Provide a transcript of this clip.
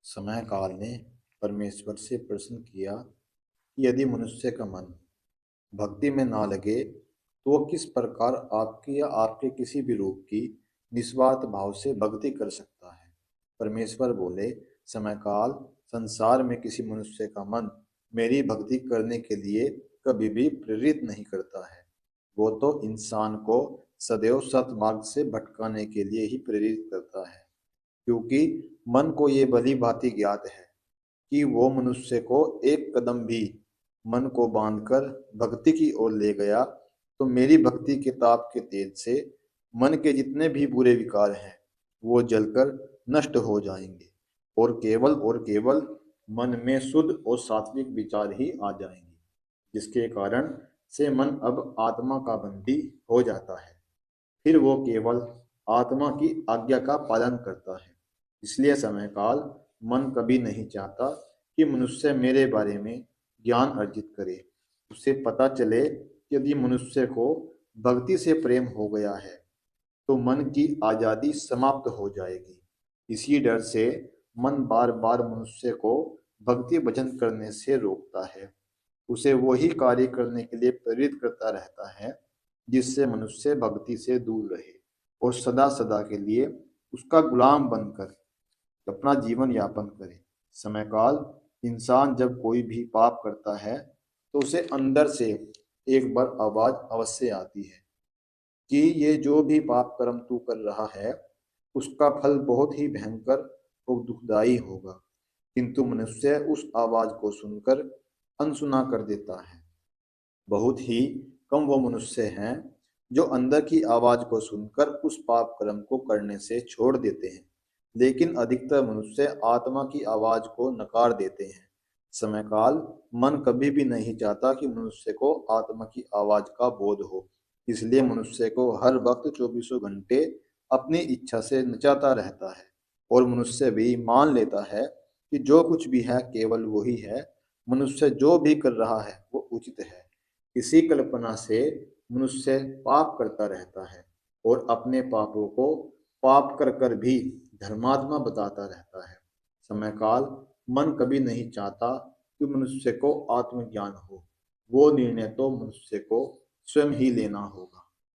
समय काल ने परमेश्वर से प्रश्न किया कि यदि मनुष्य का मन भक्ति में ना लगे तो वह किस प्रकार आपकी या आपके किसी भी रूप की निस्वार्थ भाव से भक्ति कर सकता है। परमेश्वर बोले, समय काल संसार में किसी मनुष्य का मन मेरी भक्ति करने के लिए कभी भी प्रेरित नहीं करता है। वो तो इंसान को सदैव सतमार्ग से भटकाने के लिए ही प्रेरित करता है, क्योंकि मन को ये भली भांति ज्ञात है कि वो मनुष्य को एक कदम भी मन को बांधकर भक्ति की ओर ले गया तो मेरी भक्ति के ताप के तेज से मन के जितने भी बुरे विकार हैं वो जलकर नष्ट हो जाएंगे और केवल मन में शुद्ध और सात्विक विचार ही आ जाएंगे, जिसके कारण से मन अब आत्मा का बंदी हो जाता है। फिर वो केवल आत्मा की आज्ञा का पालन करता है। इसलिए समय काल मन कभी नहीं चाहता कि मनुष्य मेरे बारे में ज्ञान अर्जित करे। उसे पता चले कि यदि मनुष्य को भक्ति से प्रेम हो गया है तो मन की आज़ादी समाप्त हो जाएगी। इसी डर से मन बार बार मनुष्य को भक्ति भजन करने से रोकता है, उसे वही कार्य करने के लिए प्रेरित करता रहता है जिससे मनुष्य भक्ति से दूर रहे और सदा सदा के लिए उसका गुलाम बनकर अपना जीवन यापन करे। समय काल इंसान जब कोई भी पाप करता है तो उसे अंदर से एक बार आवाज अवश्य आती है कि ये जो भी पाप कर्म तू कर रहा है उसका फल बहुत ही भयंकर और दुखदाई होगा, किंतु मनुष्य उस आवाज को सुनकर अनसुना कर देता है। बहुत ही कम वो मनुष्य हैं जो अंदर की आवाज को सुनकर उस पाप कर्म को करने से छोड़ देते हैं, लेकिन अधिकतर मनुष्य आत्मा की आवाज को नकार देते हैं। समय काल मन कभी भी नहीं चाहता कि मनुष्य को आत्मा की आवाज का बोध हो, इसलिए मनुष्य को हर वक्त चौबीसों घंटे अपनी इच्छा से नचाता रहता है और मनुष्य भी मान लेता है कि जो कुछ भी है केवल वही है, मनुष्य जो भी कर रहा है वो उचित है। इसी कल्पना से मनुष्य पाप करता रहता है और अपने पापों को पाप कर कर भी धर्मात्मा बताता रहता है। समय काल मन कभी नहीं चाहता कि मनुष्य को आत्मज्ञान हो, वो निर्णय तो मनुष्य को स्वयं ही लेना होगा।